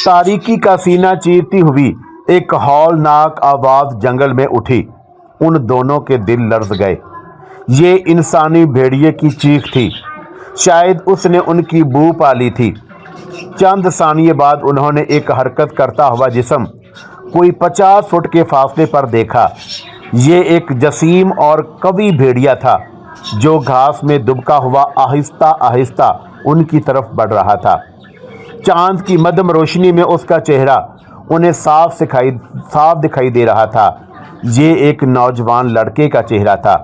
तारीकी का सीना चीरती हुई एक हौलनाक आवाज जंगल में उठी। उन दोनों के दिल लर्ज गए। ये इंसानी भेड़िए की चीख थी। शायद उसने उनकी बू पा ली थी। चंद सानिये बाद उन्होंने एक हरकत करता हुआ जिस्म कोई 50 फुट के फासले पर देखा। ये एक जसीम और कवि भेड़िया था जो घास में दुबका हुआ आहिस्ता आहिस्ता उनकी तरफ बढ़ रहा था। चांद की मध्यम रोशनी में उसका चेहरा उन्हें साफ दिखाई दे रहा था। ये एक नौजवान लड़के का चेहरा था।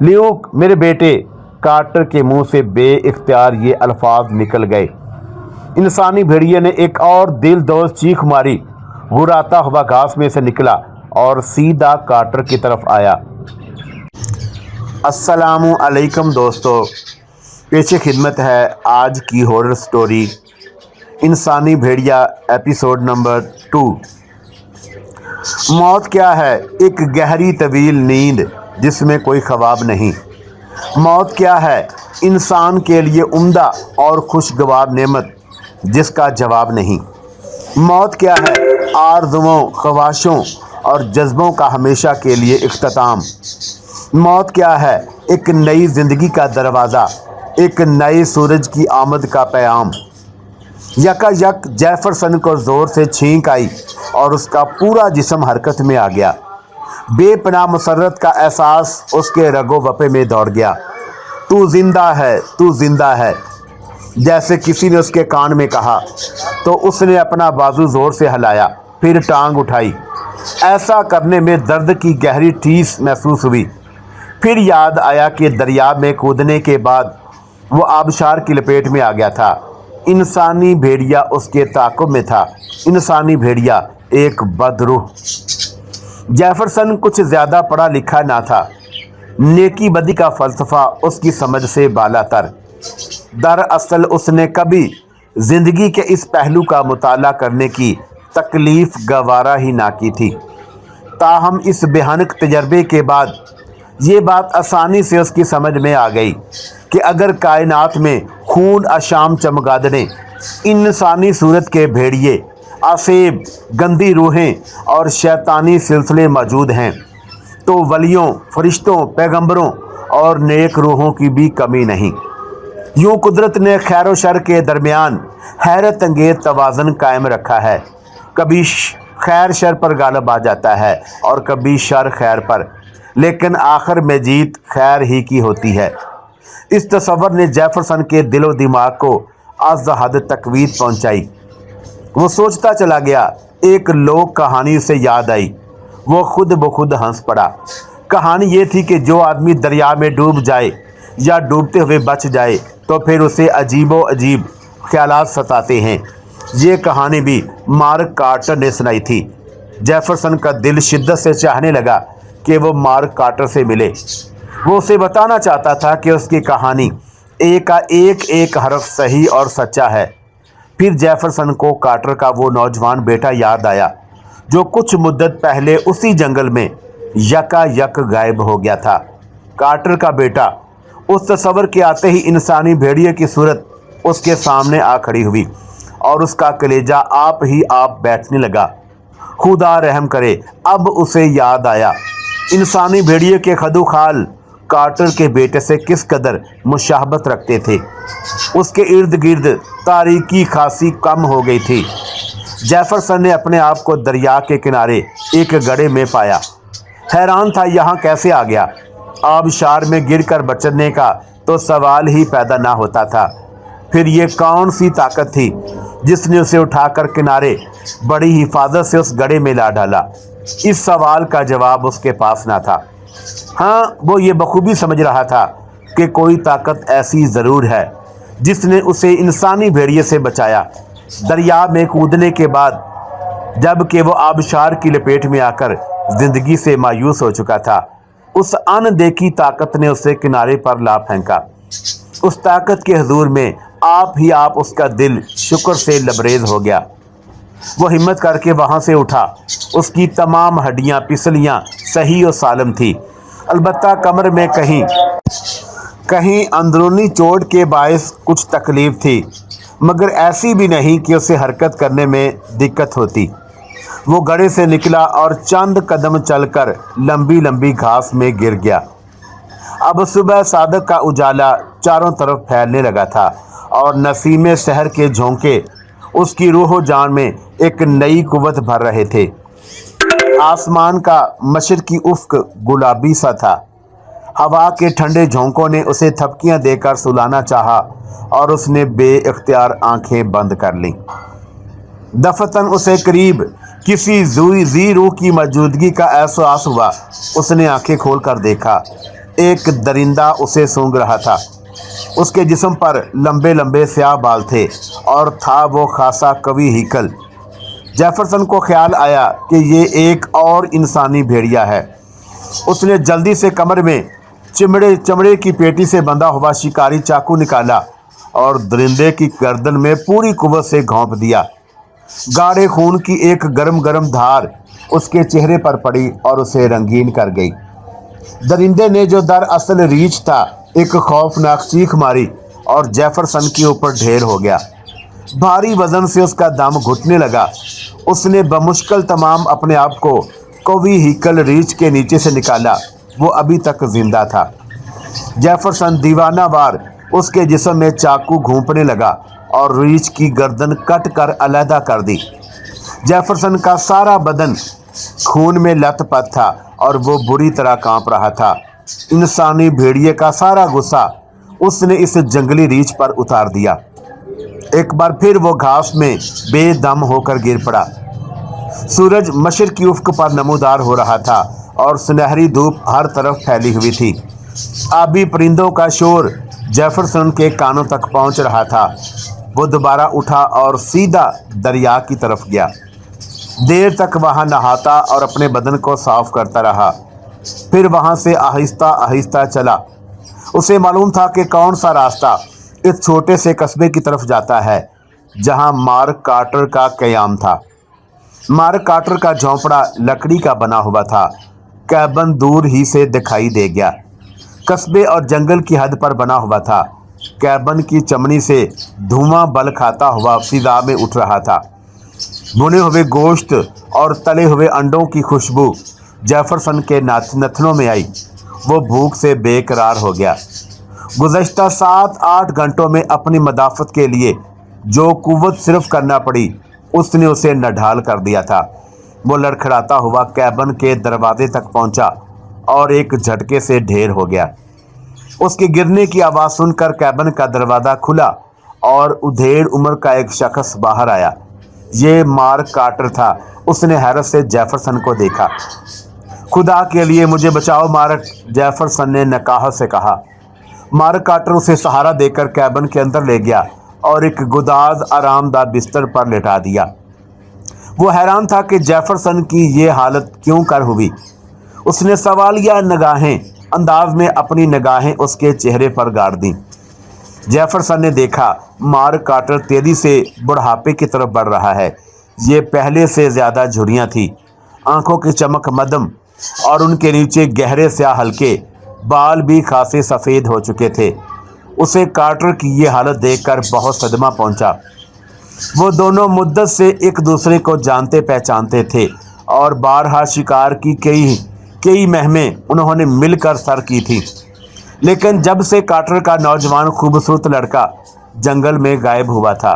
ल्यूक, मेरे बेटे, कार्टर के मुंह से बेइख्तियार ये अल्फाज निकल गए। इंसानी भेड़िए ने एक और दिलदोज़ चीख मारी, गुर्राता हुआ घास में से निकला और सीधा कार्टर की तरफ आया। अस्सलामु अलैकुम दोस्तों, पेशे खिदमत है आज की हॉरर स्टोरी इंसानी भेड़िया एपिसोड नंबर 2। मौत क्या है? एक गहरी तवील नींद जिसमें कोई ख्वाब नहीं। मौत क्या है? इंसान के लिए उम्दा और खुशगवार नेमत जिसका जवाब नहीं। मौत क्या है? आरज़ुओं, ख्वाहिशों और जज्बों का हमेशा के लिए इख्तिताम। मौत क्या है? एक नई ज़िंदगी का दरवाज़ा, एक नए सूरज की आमद का पैगाम। यकायक जेफरसन को ज़ोर से छींक आई और उसका पूरा जिस्म हरकत में आ गया। बेपनाह मसरत का एहसास उसके रगो वपे में दौड़ गया। तू जिंदा है, तू जिंदा है, जैसे किसी ने उसके कान में कहा। तो उसने अपना बाजू ज़ोर से हिलाया, फिर टांग उठाई। ऐसा करने में दर्द की गहरी ठेस महसूस हुई। फिर याद आया कि दरिया में कूदने के बाद वो आबशार की लपेट में आ गया था। इंसानी भेड़िया उसके ताक़ुब में था। इंसानी भेड़िया एक बदरूह। जेफरसन कुछ ज़्यादा पढ़ा लिखा ना था। नेकी बदी का फ़लसफ़ा उसकी समझ से बालातर। दरअसल उसने कभी ज़िंदगी के इस पहलू का मुताला करने की तकलीफ़ गवारा ही ना की थी। ताहम इस भयानक तजर्बे के बाद ये बात आसानी से उसकी समझ में आ गई कि अगर कायनात में खून अशाम चमगादड़ें, इंसानी सूरत के भेड़िए, आसेब, गंदी रूहें और शैतानी सिलसिले मौजूद हैं तो वलियों, फरिश्तों, पैगंबरों और नेक रूहों की भी कमी नहीं। यूँ कुदरत ने खैर व शर के दरमियान हैरत अंगेज़ तवाज़न कायम रखा है। कभी खैर शर पर गालिब आ जाता है और कभी शर खैर पर, लेकिन आखिर में जीत खैर ही की होती है। इस तसव्वुर ने जेफरसन के दिलो दिमाग को अज़ हद तकवीत पहुँचाई। वो सोचता चला गया। एक लोक कहानी उसे याद आई। वो खुद ब खुद हंस पड़ा। कहानी ये थी कि जो आदमी दरिया में डूब जाए या डूबते हुए बच जाए तो फिर उसे अजीबो अजीब ख्यालात सताते हैं। ये कहानी भी मार्क कार्टर ने सुनाई थी। जेफरसन का दिल शिद्दत से चाहने लगा कि वो मार्क कार्टर से मिले। वो उसे बताना चाहता था कि उसकी कहानी एक का एक हरफ सही और सच्चा है। फिर जेफरसन को कार्टर का वो नौजवान बेटा याद आया जो कुछ मुद्दत पहले उसी जंगल में यकायक गायब हो गया था। कार्टर का बेटा। उस तस्वर के आते ही इंसानी भेड़िए की सूरत उसके सामने आ खड़ी हुई और उसका कलेजा आप ही आप बैठने लगा। खुदा रहम करे, अब उसे याद आया इंसानी भेड़िए के खदुखाल कार्टर के बेटे से किस कदर मुशाहबत रखते थे। उसके इर्द गिर्द तारीकी खासी कम हो गई थी। जेफरसन ने अपने आप को दरिया के किनारे एक गड्ढे में पाया। हैरान था यहाँ कैसे आ गया। आबशार में गिरकर बचने का तो सवाल ही पैदा ना होता था। फिर ये कौन सी ताकत थी जिसने उसे उठाकर किनारे बड़ी हिफाजत से उस गड्ढे में ला डाला? इस सवाल का जवाब उसके पास ना था। हाँ, वो ये बखूबी समझ रहा था कि कोई ताकत ऐसी ज़रूर है जिसने उसे इंसानी भेड़िए से बचाया। दरिया में कूदने के बाद जबकि वो आबशार की लपेट में आकर ज़िंदगी से मायूस हो चुका था, उस अनदेखी ताकत ने उसे किनारे पर ला फेंका। उस ताकत के हुजूर में आप ही आप उसका दिल शुक्र से लबरेज हो गया। वो हिम्मत करके वहाँ से उठा। उसकी तमाम हड्डियाँ पिसलियाँ सही और सालम थी। अलबत्ता कमर में कहीं अंदरूनी चोट के बायस कुछ तकलीफ थी। मगर ऐसी भी नहीं कि उसे हरकत करने में दिक्कत होती। वो गड़े से निकला और चंद कदम चलकर लंबी लंबी घास में गिर गया। अब सुबह सादक का उजाला चारों तरफ फैलने लगा था और नसीमे शहर के झोंके उसकी रूह जान में एक नई कुव्वत भर रहे थे। आसमान का मशरकी उफ्क गुलाबी सा था। हवा के ठंडे झोंकों ने उसे थपकियां देकर सुलाना चाहा और उसने बेइख्तियार आंखें बंद कर लीं। दफतन उसे करीब किसी जी रूह की मौजूदगी का एहसास हुआ। उसने आंखें खोलकर देखा, एक दरिंदा उसे सूंघ रहा था। उसके जिस्म पर लंबे लंबे स्याह बाल थे और था वो खासा कवि हीकल। जेफरसन को ख्याल आया कि ये एक और इंसानी भेड़िया है। उसने जल्दी से कमर में चमड़े की पेटी से बंधा हुआ शिकारी चाकू निकाला और दरिंदे की गर्दन में पूरी कुव्वत से घोंप दिया। गाढ़े खून की एक गरम गरम धार उसके चेहरे पर पड़ी और उसे रंगीन कर गई। दरिंदे ने जो दरअसल रीछ था, एक खौफनाक चीख मारी और जेफरसन के ऊपर ढेर हो गया। भारी वजन से उसका दम घुटने लगा। उसने बमुश्किल तमाम अपने आप को कवि हीकल रीछ के नीचे से निकाला। वो अभी तक जिंदा था। जेफरसन दीवानावार उसके जिस्म में चाकू घूंपने लगा और रीछ की गर्दन कट कर अलहदा कर दी। जेफरसन का सारा बदन खून में लथपथ था और वो बुरी तरह कांप रहा था। इंसानी भेड़िए का सारा गुस्सा उसने इस जंगली रीछ पर उतार दिया। एक बार फिर वो घास में बेदम होकर गिर पड़ा। सूरज मशरिकी उफ्क पर नमूदार हो रहा था और सुनहरी धूप हर तरफ फैली हुई थी। आबी परिंदों का शोर जेफरसन के कानों तक पहुंच रहा था। वो दोबारा उठा और सीधा दरिया की तरफ गया। देर तक वहां नहाता और अपने बदन को साफ करता रहा। फिर वहां से आहिस्ता आहिस्ता चला। उसे मालूम था कि कौन सा रास्ता इस छोटे से कस्बे की तरफ जाता है जहां मार्क कार्टर का क़याम था। मार्क कार्टर का झोंपड़ा लकड़ी का बना हुआ था। कैबन दूर ही से दिखाई दे गया। कस्बे और जंगल की हद पर बना हुआ था। कैबन की चमनी से धुआं बल खाता हुआ फिजा में उठ रहा था। भुने हुए गोश्त और तले हुए अंडों की खुशबू जेफरसन के नथनों में आई। वो भूख से बेकरार हो गया। गुज़श्ता 7-8 घंटों में अपनी मदाफ़त के लिए जो कुव्वत सिर्फ करना पड़ी, उसने उसे नढाल कर दिया था। वो लड़खड़ाता हुआ कैबन के दरवाजे तक पहुंचा और एक झटके से ढेर हो गया। उसके गिरने की आवाज़ सुनकर कैबन का दरवाज़ा खुला और उधेड़ उम्र का एक शख्स बाहर आया। ये मार्क कार्टर था। उसने हैरत से जेफरसन को देखा। खुदा के लिए मुझे बचाओ मार्क, जेफरसन ने नकाहत से कहा। मार्क कार्टर उसे सहारा देकर कैबन के अंदर ले गया और एक गुदाज आरामदाह बिस्तर पर लेटा दिया। वो हैरान था कि जेफरसन की ये हालत क्यों कर हुई। उसने सवालिया निगाहें अंदाज में अपनी निगाहें उसके चेहरे पर गाड़ दी। जेफरसन ने देखा मार्क कार्टर तेजी से बुढ़ापे की तरफ बढ़ रहा है। ये पहले से ज़्यादा झुर्रियाँ थी। आंखों की चमक मदम और उनके नीचे गहरे स्याह हल्के बाल भी खासे सफ़ेद हो चुके थे। उसे कार्टर की ये हालत देखकर बहुत सदमा पहुंचा। वो दोनों मुद्दत से एक दूसरे को जानते पहचानते थे और बारहा शिकार की कई महमें उन्होंने मिलकर सर की थी। लेकिन जब से कार्टर का नौजवान खूबसूरत लड़का जंगल में गायब हुआ था,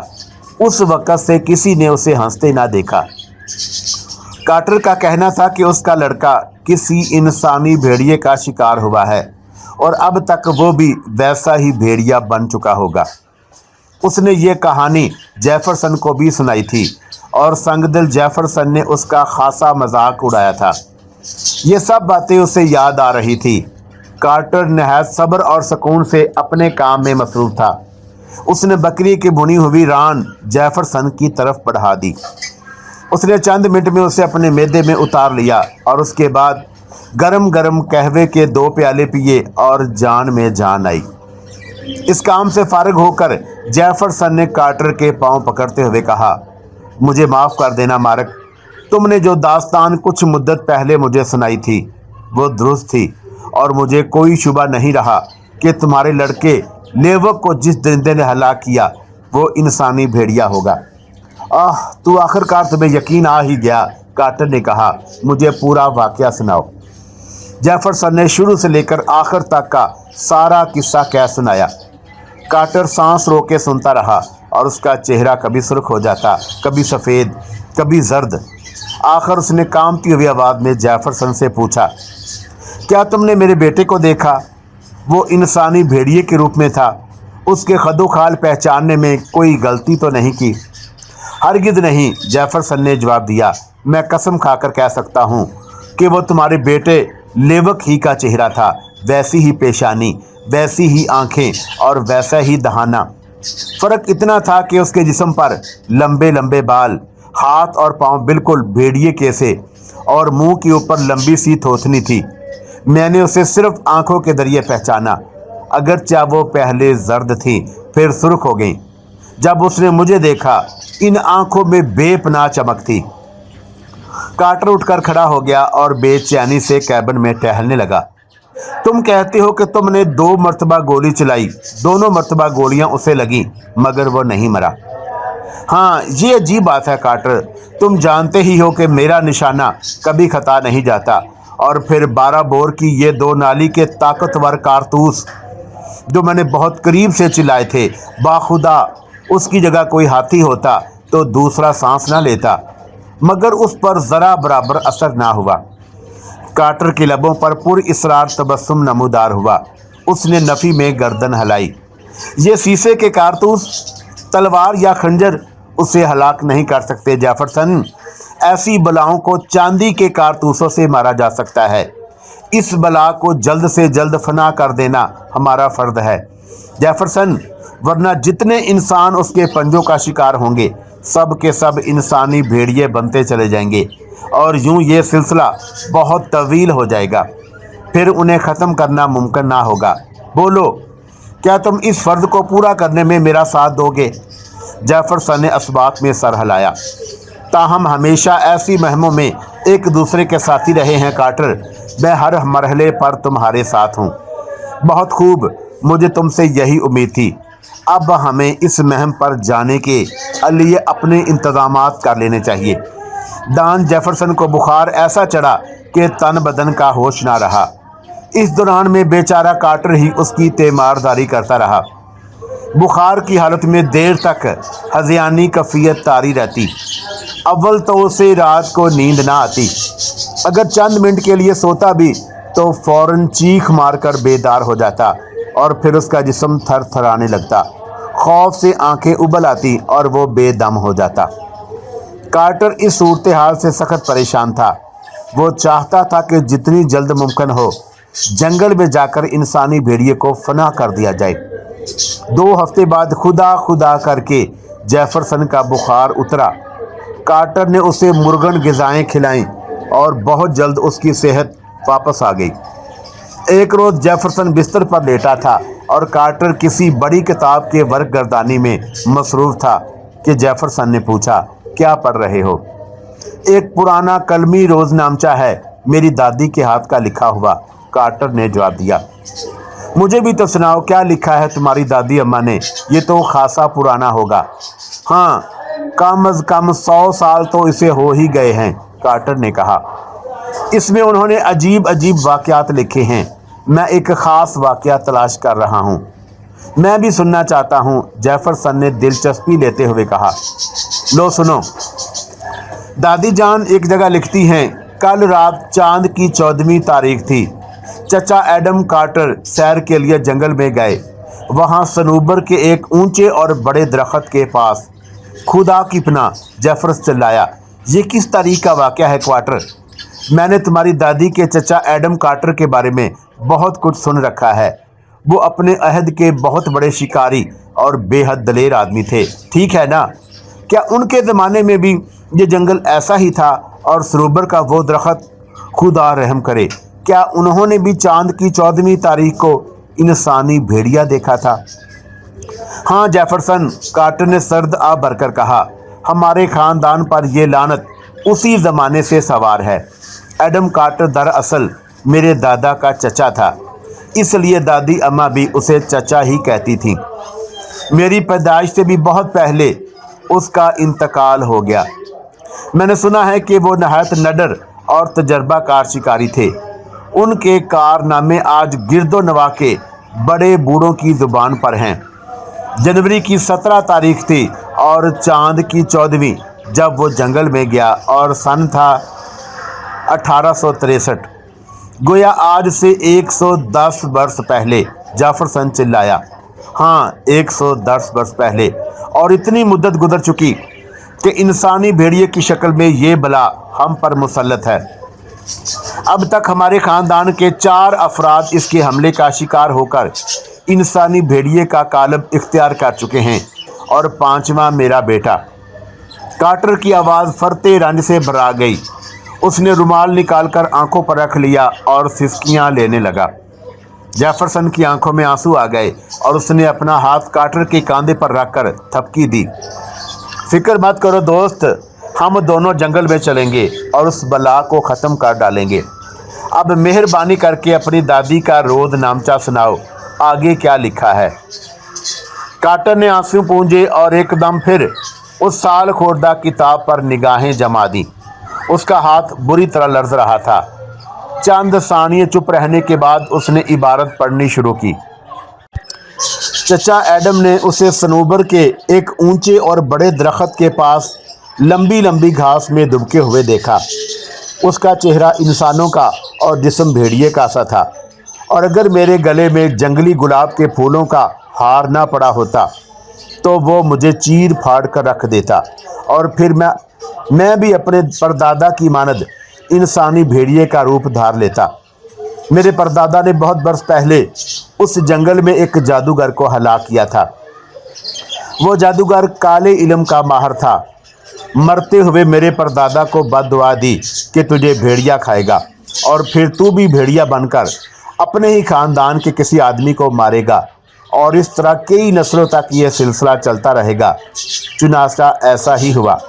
उस वक़्त से किसी ने उसे हंसते ना देखा। कार्टर का कहना था कि उसका लड़का किसी इंसानी भेड़िए का शिकार हुआ है और अब तक वो भी वैसा ही भेड़िया बन चुका होगा। उसने ये कहानी जेफरसन को भी सुनाई थी और संगदिल जेफरसन ने उसका खासा मजाक उड़ाया था। ये सब बातें उसे याद आ रही थी। कार्टर नहायत सब्र और सुकून से अपने काम में मसरूफ़ था। उसने बकरी की भुनी हुई रान जेफरसन की तरफ बढ़ा दी। उसने चंद मिनट में उसे अपने मैदे में उतार लिया और उसके बाद गरम गरम कहवे के 2 प्याले पिए और जान में जान आई। इस काम से फारिग होकर जेफरसन ने कार्टर के पांव पकड़ते हुए कहा, मुझे माफ़ कर देना मार्क। तुमने जो दास्तान कुछ मुद्दत पहले मुझे सुनाई थी वो दुरुस्त थी और मुझे कोई शुबा नहीं रहा कि तुम्हारे लड़के लेवक को जिस दरिंदे ने हलाक किया वो इंसानी भेड़िया होगा। आह, तो आखिरकार तुम्हें यकीन आ ही गया, कार्टर ने कहा। मुझे पूरा वाकया सुनाओ। जेफरसन ने शुरू से लेकर आखिर तक का सारा किस्सा कह सुनाया। कार्टर सांस रोक के सुनता रहा और उसका चेहरा कभी सुर्ख हो जाता, कभी सफ़ेद, कभी जर्द। आखिर उसने कांपती हुई आवाज़ में जेफरसन से पूछा, क्या तुमने मेरे बेटे को देखा? वो इंसानी भेड़िए के रूप में था। उसके खदोखाल पहचानने में कोई गलती तो नहीं की? हरगिज़ नहीं, जेफरसन ने जवाब दिया। मैं कसम खाकर कह सकता हूँ कि वो तुम्हारे बेटे लेवक ही का चेहरा था। वैसी ही पेशानी, वैसी ही आंखें और वैसा ही दहाना। फ़र्क इतना था कि उसके जिस्म पर लंबे लंबे बाल, हाथ और पांव बिल्कुल भेड़िए के से और मुंह के ऊपर लंबी सी थोथनी थी। मैंने उसे सिर्फ आंखों के जरिए पहचाना, अगरचे वो पहले जर्द थी फिर सुर्ख हो गई। जब उसने मुझे देखा, इन आंखों में बेपनाह चमक थी। कार्टर उठकर खड़ा हो गया और बेचैनी से कैबिन में टहलने लगा। तुम कहते हो कि तुमने 2 मरतबा गोली चलाई, दोनों मरतबा गोलियां उसे लगी, मगर वो नहीं मरा। हाँ, ये अजीब बात है कार्टर। तुम जानते ही हो कि मेरा निशाना कभी खता नहीं जाता। और फिर 12 बोर की ये 2 नाली के ताकतवर कारतूस जो मैंने बहुत करीब से चिल्लाए थे, बाखुदा उसकी जगह कोई हाथी होता तो दूसरा सांस ना लेता, मगर उस पर ज़रा बराबर असर ना हुआ। कार्टर के लबों पर पुरइसरार तबस्सुम नमूदार हुआ। उसने नफ़ी में गर्दन हिलाई। ये शीशे के कारतूस, तलवार या खंजर उसे हलाक नहीं कर सकते जेफरसन। ऐसी बलाओं को चांदी के कारतूसों से मारा जा सकता है। इस बला को जल्द से जल्द फना कर देना हमारा फ़र्ज है जेफरसन, वरना जितने इंसान उसके पंजों का शिकार होंगे, सब के सब इंसानी भेड़िए बनते चले जाएंगे और यूं ये सिलसिला बहुत तवील हो जाएगा। फिर उन्हें ख़त्म करना मुमकिन ना होगा। बोलो, क्या तुम इस फ़र्ज को पूरा करने में मेरा साथ दोगे? जेफरसन ने असबात में सर हिलाया। ताहम हमेशा ऐसी मुहिमों में एक दूसरे के साथी रहे हैं कार्टर। मैं हर मरहले पर तुम्हारे साथ हूँ। बहुत खूब, मुझे तुमसे यही उम्मीद थी। अब हमें इस मुहिम पर जाने के लिए अपने इंतज़ामात कर लेने चाहिए। डॉन जेफरसन को बुखार ऐसा चढ़ा कि तन बदन का होश ना रहा। इस दौरान में बेचारा कार्टर ही उसकी तीमारदारी करता रहा। बुखार की हालत में देर तक हज़ियानी कफ़ियत तारी रहती। अव्वल तो उसे रात को नींद ना आती। अगर चंद मिनट के लिए सोता भी तो फ़ौरन चीख मारकर बेदार हो जाता और फिर उसका जिस्म थर थराने लगता। खौफ से आंखें उबल आती और वो बेदम हो जाता। कार्टर इस सूरत हाल से सख्त परेशान था। वो चाहता था कि जितनी जल्द मुमकिन हो जंगल में जाकर इंसानी भेड़िए को फना कर दिया जाए। 2 हफ्ते बाद खुदा खुदा करके जेफरसन का बुखार उतरा। कार्टर ने उसे मुर्गन ग़िज़ाएँ खिलाईं और बहुत जल्द उसकी सेहत वापस आ गई। एक रोज़ जेफरसन बिस्तर पर लेटा था और कार्टर किसी बड़ी किताब के वर्क गर्दानी में मसरूफ़ था कि जेफरसन ने पूछा, क्या पढ़ रहे हो? एक पुराना कलमी रोज़नामचा है, मेरी दादी के हाथ का लिखा हुआ, कार्टर ने जवाब दिया। मुझे भी तो सुनाओ, क्या लिखा है तुम्हारी दादी अम्मा ने? ये तो खासा पुराना होगा। हाँ, कम अज़ कम 100 साल तो इसे हो ही गए हैं, कार्टर ने कहा। इसमें उन्होंने अजीब अजीब वाक़यात लिखे हैं। मैं एक ख़ास वाक़या तलाश कर रहा हूँ। मैं भी सुनना चाहता हूँ, जेफरसन ने दिलचस्पी लेते हुए कहा। लो सुनो। दादी जान एक जगह लिखती हैं, कल रात चांद की 14वीं तारीख थी। चचा एडम कार्टर सैर के लिए जंगल में गए। वहाँ सनूबर के एक ऊंचे और बड़े दरख्त के पास। खुदा की पनाह, जेफरसन चिल्लाया। ये किस तारीख का वाक़या है क्वार्टर? मैंने तुम्हारी दादी के चचा एडम कार्टर के बारे में बहुत कुछ सुन रखा है। वो अपने अहद के बहुत बड़े शिकारी और बेहद दलेर आदमी थे, ठीक है ना? क्या उनके ज़माने में भी ये जंगल ऐसा ही था और सनूबर का वो दरख्त? खुदा रहम करे, क्या उन्होंने भी चांद की 14वीं तारीख को इंसानी भेड़िया देखा था? हाँ जेफरसन, कार्टर ने सर्द आ भरकर कहा। हमारे ख़ानदान पर यह लानत उसी ज़माने से सवार है। एडम कार्टर दरअसल मेरे दादा का चचा था, इसलिए दादी अम्मा भी उसे चचा ही कहती थी। मेरी पैदाइश से भी बहुत पहले उसका इंतकाल हो गया। मैंने सुना है कि वो नहायत निडर और तजर्बाकार शिकारी थे। उनके कारनामे आज गिरदो नवा के बड़े बूढ़ों की ज़ुबान पर हैं। जनवरी की 17 तारीख थी और चांद की 14वीं जब वो जंगल में गया और सन था 1863। गोया आज से 110 वर्ष पहले। जेफरसन चिल्लाया। हाँ, 110 वर्ष पहले, और इतनी मुद्दत गुजर चुकी कि इंसानी भेड़िए की शक्ल में ये बला हम पर मुसल्लत है। अब तक हमारे ख़ानदान के 4 अफराद इसके हमले का शिकार होकर इंसानी भेड़िए का कालब इख्तियार कर चुके हैं, और 5वां मेरा बेटा। कार्टर की आवाज़ फरते रंज से भरा गई। उसने रुमाल निकालकर आंखों पर रख लिया और सिसकियां लेने लगा। जेफरसन की आंखों में आंसू आ गए और उसने अपना हाथ कार्टर के कांधे पर रखकर थपकी दी। फिक्र मत करो दोस्त, हम दोनों जंगल में चलेंगे और उस बला को ख़त्म कर डालेंगे। अब मेहरबानी करके अपनी दादी का रोद नामचा सुनाओ, आगे क्या लिखा है। कार्टर ने आंसू पूंजे और एकदम फिर उस साल खोर्दा किताब पर निगाहें जमा दी। उसका हाथ बुरी तरह लर्ज रहा था। चंद सानिये चुप रहने के बाद उसने इबारत पढ़नी शुरू की। चचा एडम ने उसे सनूबर के एक ऊंचे और बड़े दरख्त के पास लंबी लंबी घास में दुबके हुए देखा। उसका चेहरा इंसानों का और जिस्म भेड़िए का सा था, और अगर मेरे गले में जंगली गुलाब के फूलों का हार ना पड़ा होता तो वो मुझे चीर फाड़ कर रख देता, और फिर मैं भी अपने परदादा की मानद इंसानी भेड़िए का रूप धार लेता। मेरे परदादा ने बहुत बरस पहले उस जंगल में एक जादूगर को हलाक किया था। वो जादूगर काले इल्म का माहर था। मरते हुए मेरे परदादा को बद्दुआ दी कि तुझे भेड़िया खाएगा, और फिर तू भी भेड़िया बनकर अपने ही खानदान के किसी आदमी को मारेगा, और इस तरह कई नस्लों तक ये सिलसिला चलता रहेगा। चुनाचा ऐसा ही हुआ।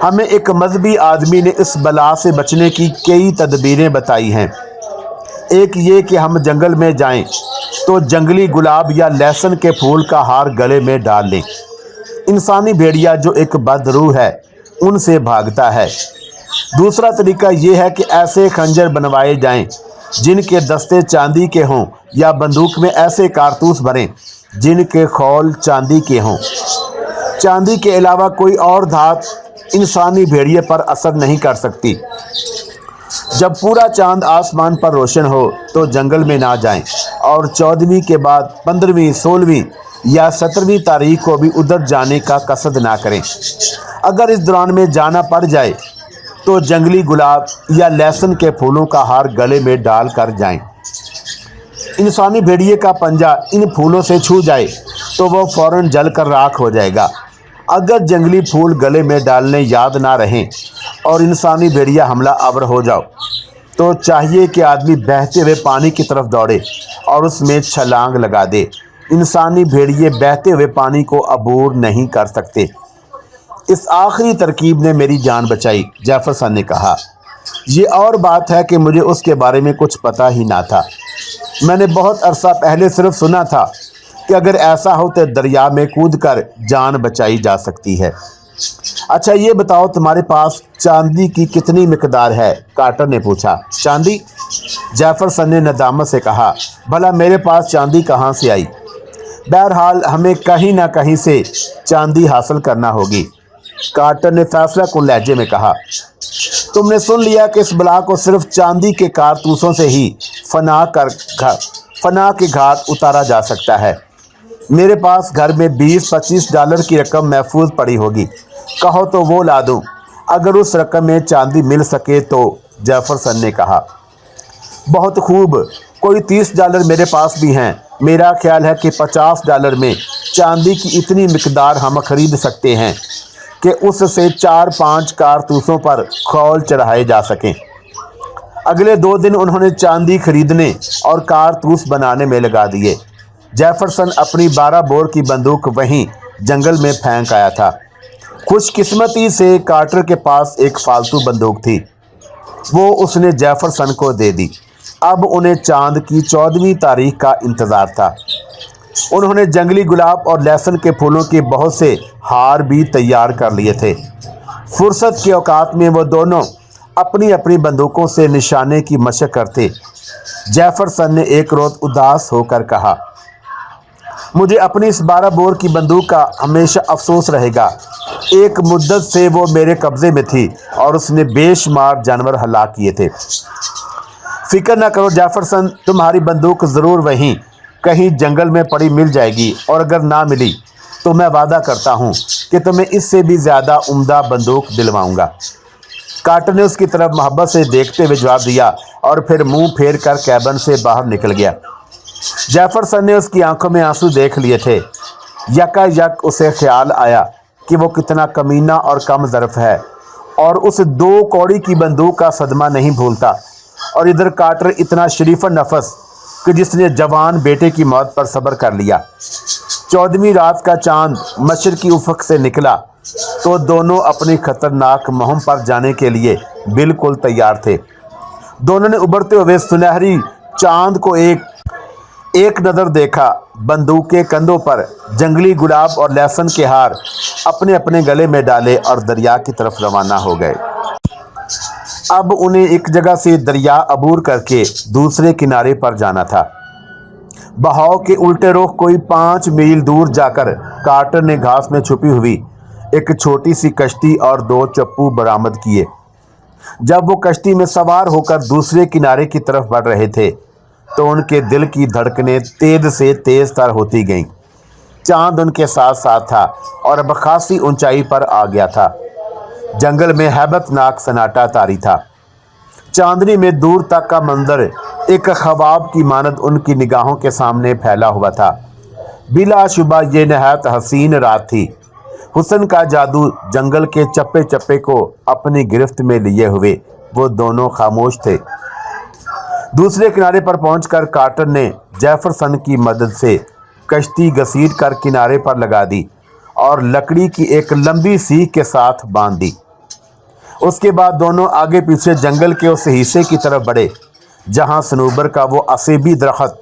हमें एक मजहबी आदमी ने इस बला से बचने की कई तदबीरें बताई हैं। एक ये कि हम जंगल में जाएं तो जंगली गुलाब या लहसुन के फूल का हार गले में डाल लें। इंसानी भेड़िया जो एक बदरूह है उनसे भागता है। दूसरा तरीका ये है कि ऐसे खंजर बनवाए जाएं जिनके दस्ते चांदी के हों, या बंदूक में ऐसे कारतूस भरें जिनके खौल चांदी के हों। चांदी के अलावा कोई और धात इंसानी भेड़िए पर असर नहीं कर सकती। जब पूरा चांद आसमान पर रोशन हो तो जंगल में ना जाएं, और 14वीं के बाद 15वीं, 16वीं या 17वीं तारीख को भी उधर जाने का कसद ना करें। अगर इस दौरान में जाना पड़ जाए तो जंगली गुलाब या लहसुन के फूलों का हार गले में डाल कर जाएं। इंसानी भेड़िए का पंजा इन फूलों से छू जाए तो वह फौरन जल कर राख हो जाएगा। अगर जंगली फूल गले में डालने याद ना रहें और इंसानी भेड़िया हमला आवर हो जाओ तो चाहिए कि आदमी बहते हुए पानी की तरफ दौड़े और उसमें छलांग लगा दे। इंसानी भेड़िए बहते हुए पानी को अबूर नहीं कर सकते। इस आखिरी तरकीब ने मेरी जान बचाई, जेफरसन ने कहा। ये और बात है कि मुझे उसके बारे में कुछ पता ही ना था। मैंने बहुत अरसा पहले सिर्फ सुना था कि अगर ऐसा हो तो दरिया में कूदकर जान बचाई जा सकती है। अच्छा ये बताओ, तुम्हारे पास चांदी की कितनी मिकदार है? कार्टर ने पूछा। चांदी? जेफरसन ने नदामत से कहा, भला मेरे पास चांदी कहाँ से आई? बहरहाल हमें कहीं ना कहीं से चांदी हासिल करना होगी, कार्टर ने फैसला कुन लहजे में कहा। तुमने सुन लिया कि इस बला को सिर्फ चांदी के कारतूसों से ही फना के घाट उतारा जा सकता है। मेरे पास घर में 20-25 डॉलर की रकम महफूज पड़ी होगी, कहो तो वो ला दूं, अगर उस रकम में चांदी मिल सके तो, जेफरसन ने कहा। बहुत खूब, कोई 30 डॉलर मेरे पास भी हैं। मेरा ख्याल है कि 50 डॉलर में चांदी की इतनी मिकदार हम खरीद सकते हैं कि उससे 4-5 कारतूसों पर खौल चढ़ाए जा सकें। अगले 2 दिन उन्होंने चांदी खरीदने और कारतूस बनाने में लगा दिए। जेफरसन अपनी 12 बोर की बंदूक वहीं जंगल में फेंक आया था। खुशकिस्मती से कार्टर के पास एक फालतू बंदूक थी, वो उसने जेफरसन को दे दी। अब उन्हें चांद की 14वीं तारीख का इंतज़ार था। انہوں نے جنگلی گلاب اور لہسن کے پھولوں کے بہت سے ہار بھی تیار کر لیے تھے۔ فرصت کے اوقات میں وہ دونوں اپنی اپنی بندوقوں سے نشانے کی مشق کرتے۔ جیفرسن نے ایک روز اداس ہو کر کہا، مجھے اپنی اس 12 بور کی بندوق کا ہمیشہ افسوس رہے گا۔ ایک مدت سے وہ میرے قبضے میں تھی اور اس نے بے شمار جانور ہلاک کیے تھے۔ فکر نہ کرو جیفرسن، تمہاری بندوق ضرور وہیں کہیں جنگل میں پڑی مل جائے گی، اور اگر نہ ملی تو میں وعدہ کرتا ہوں کہ تمہیں اس سے بھی زیادہ عمدہ بندوق دلواؤں گا۔ کارٹر نے اس کی طرف محبت سے دیکھتے ہوئے جواب دیا اور پھر منہ پھیر کر کیبن سے باہر نکل گیا۔ جیفرسن نے اس کی آنکھوں میں آنسو دیکھ لیے تھے۔ یکا یک اسے خیال آیا کہ وہ کتنا کمینہ اور کم ظرف ہے، اور اس 2 کوڑی کی بندوق کا صدمہ نہیں بھولتا، اور ادھر کارٹر اتنا شریف نفس کہ جس نے جوان بیٹے کی موت پر صبر کر لیا۔ 14ویں رات کا چاند مشرقی افق سے نکلا تو دونوں اپنی خطرناک مہم پر جانے کے لیے بالکل تیار تھے۔ دونوں نے ابھرتے ہوئے سنہری چاند کو ایک نظر دیکھا، بندوقیں کندھوں پر، جنگلی گلاب اور لہسن کے ہار اپنے اپنے گلے میں ڈالے اور دریا کی طرف روانہ ہو گئے۔ اب انہیں ایک جگہ سے دریا عبور کر کے دوسرے کنارے پر جانا تھا۔ بہاؤ کے الٹے رخ کوئی 5 میل دور جا کر کارٹر نے گھاس میں چھپی ہوئی ایک چھوٹی سی کشتی اور 2 چپو برآمد کیے۔ جب وہ کشتی میں سوار ہو کر دوسرے کنارے کی طرف بڑھ رہے تھے تو ان کے دل کی دھڑکنیں تیز سے تیز تر ہوتی گئیں۔ چاند ان کے ساتھ ساتھ تھا اور اب خاصی اونچائی پر آ گیا تھا۔ جنگل میں ہیبت ناک سناٹا طاری تھا۔ چاندنی میں دور تک کا منظر ایک خواب کی مانند ان کی نگاہوں کے سامنے پھیلا ہوا تھا۔ بلا شبہ یہ نہایت حسین رات تھی۔ حسن کا جادو جنگل کے چپے چپے کو اپنی گرفت میں لیے ہوئے وہ دونوں خاموش تھے۔ دوسرے کنارے پر پہنچ کر کارٹر نے جیفرسن کی مدد سے کشتی گھسیٹ کر کنارے پر لگا دی اور لکڑی کی ایک لمبی سیخ کے ساتھ باندھ دی۔ اس کے بعد دونوں آگے پیچھے جنگل کے اس حصے کی طرف بڑھے جہاں صنوبر کا وہ اسیبی درخت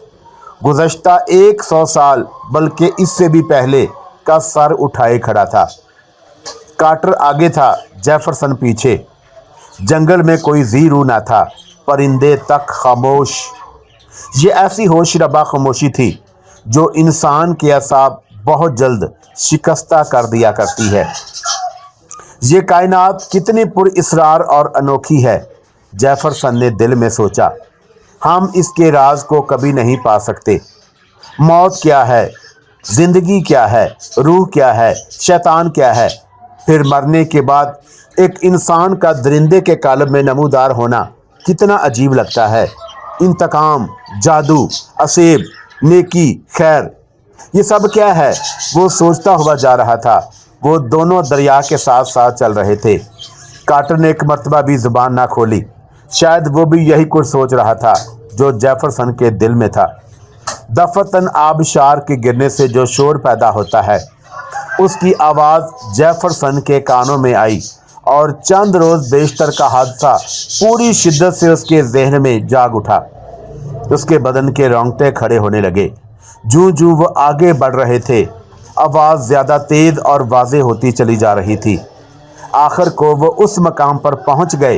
گزشتہ 100 سال بلکہ اس سے بھی پہلے کا سر اٹھائے کھڑا تھا۔ کارٹر آگے تھا، جیفرسن پیچھے۔ جنگل میں کوئی زی رو نہ تھا، پرندے تک خاموش۔ یہ ایسی ہوش ربا خاموشی تھی جو انسان کے اعصاب بہت جلد شکستہ کر دیا کرتی ہے۔ یہ کائنات کتنی پر اسرار اور انوکھی ہے، جیفرسن نے دل میں سوچا۔ ہم اس کے راز کو کبھی نہیں پا سکتے۔ موت کیا ہے، زندگی کیا ہے، روح کیا ہے، شیطان کیا ہے، پھر مرنے کے بعد ایک انسان کا درندے کے قالب میں نمودار ہونا کتنا عجیب لگتا ہے۔ انتقام، جادو، اسیب، نیکی، خیر، یہ سب کیا ہے؟ وہ سوچتا ہوا جا رہا تھا۔ وہ دونوں دریا کے ساتھ ساتھ چل رہے تھے۔ کارٹر نے ایک مرتبہ بھی زبان نہ کھولی۔ شاید وہ بھی یہی کچھ سوچ رہا تھا جو جیفرسن کے دل میں تھا۔ دفعتاً آبشار کے گرنے سے جو شور پیدا ہوتا ہے، اس کی آواز جیفرسن کے کانوں میں آئی اور چند روز بیشتر کا حادثہ پوری شدت سے اس کے ذہن میں جاگ اٹھا۔ اس کے بدن کے رونگٹے کھڑے ہونے لگے۔ جوں جوں وہ آگے بڑھ رہے تھے، آواز زیادہ تیز اور واضح ہوتی چلی جا رہی تھی۔ آخر کو وہ اس مقام پر پہنچ گئے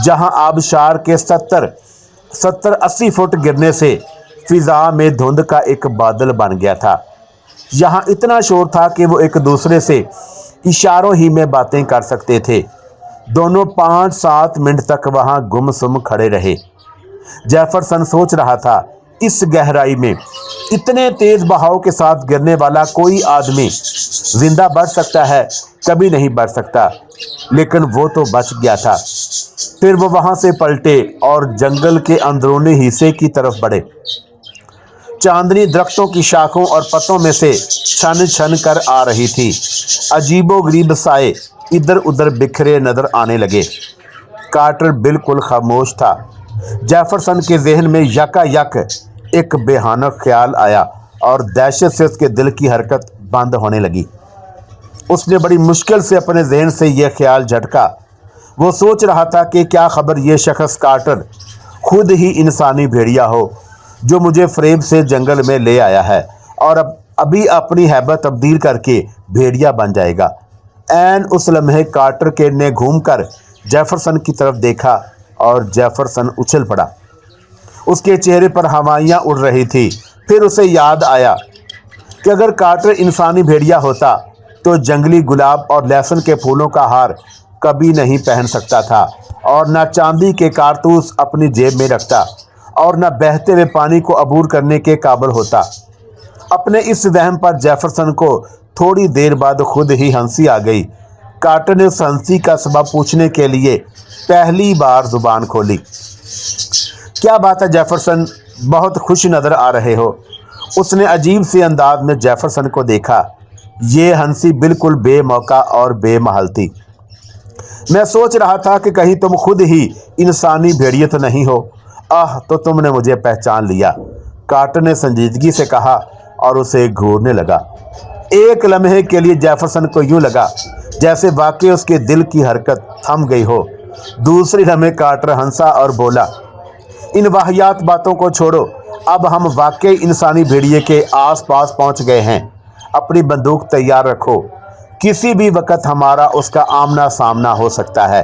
جہاں آبشار کے 70-80 فٹ گرنے سے فضا میں دھند کا ایک بادل بن گیا تھا۔ یہاں اتنا شور تھا کہ وہ ایک دوسرے سے اشاروں ہی میں باتیں کر سکتے تھے۔ دونوں 5-7 منٹ تک وہاں گم سم کھڑے رہے۔ جیفرسن سوچ رہا تھا، اس گہرائی میں اتنے تیز بہاؤ کے ساتھ گرنے والا کوئی آدمی زندہ بچ سکتا ہے؟ کبھی نہیں بچ سکتا، لیکن وہ تو بچ گیا تھا۔ پھر وہ وہاں سے پلٹے اور جنگل کے اندرونی حصے کی طرف بڑھے۔ چاندنی درختوں کی شاخوں اور پتوں میں سے چھن چھن کر آ رہی تھی۔ عجیب و غریب سائے ادھر ادھر بکھرے نظر آنے لگے۔ کارٹر بالکل خاموش تھا۔ جیفرسن کے ذہن میں یکا یک ایک بھیانک خیال آیا اور دہشت سے اس کے دل کی حرکت بند ہونے لگی۔ اس نے بڑی مشکل سے اپنے ذہن سے یہ خیال جھٹکا۔ وہ سوچ رہا تھا کہ کیا خبر یہ شخص کارٹر خود ہی انسانی بھیڑیا ہو جو مجھے فریب سے جنگل میں لے آیا ہے اور ابھی اپنی ہیبت تبدیل کر کے بھیڑیا بن جائے گا۔ عین اس لمحے کارٹر نے گھوم کر جیفرسن کی طرف دیکھا اور جیفرسن اچھل پڑا۔ اس کے چہرے پر ہوائیاں اڑ رہی تھی۔ پھر اسے یاد آیا کہ اگر کارٹر انسانی بھیڑیا ہوتا تو جنگلی گلاب اور لہسن کے پھولوں کا ہار کبھی نہیں پہن سکتا تھا، اور نہ چاندی کے کارتوس اپنی جیب میں رکھتا، اور نہ بہتے ہوئے پانی کو عبور کرنے کے قابل ہوتا۔ اپنے اس وہم پر جیفرسن کو تھوڑی دیر بعد خود ہی ہنسی آ گئی۔ کارٹر نے اس ہنسی کا سبب پوچھنے کے لیے پہلی بار زبان کھولی۔ کیا بات ہے جیفرسن، بہت خوش نظر آ رہے ہو۔ اس نے عجیب سے انداز میں جیفرسن کو دیکھا۔ یہ ہنسی بالکل بے موقع اور بے محل تھی۔ میں سوچ رہا تھا کہ کہیں تم خود ہی انسانی بھیڑیے تو نہیں ہو۔ تو تم نے مجھے پہچان لیا، کارٹر نے سنجیدگی سے کہا اور اسے گھورنے لگا۔ ایک لمحے کے لیے جیفرسن کو یوں لگا جیسے واقعی اس کے دل کی حرکت تھم گئی ہو۔ دوسری لمحے کارٹر ہنسا اور بولا، ان واہیات باتوں کو چھوڑو، اب ہم واقعی انسانی بھیڑیے کے آس پاس پہنچ گئے ہیں۔ اپنی بندوق تیار رکھو، کسی بھی وقت ہمارا اس کا آمنا سامنا ہو سکتا ہے۔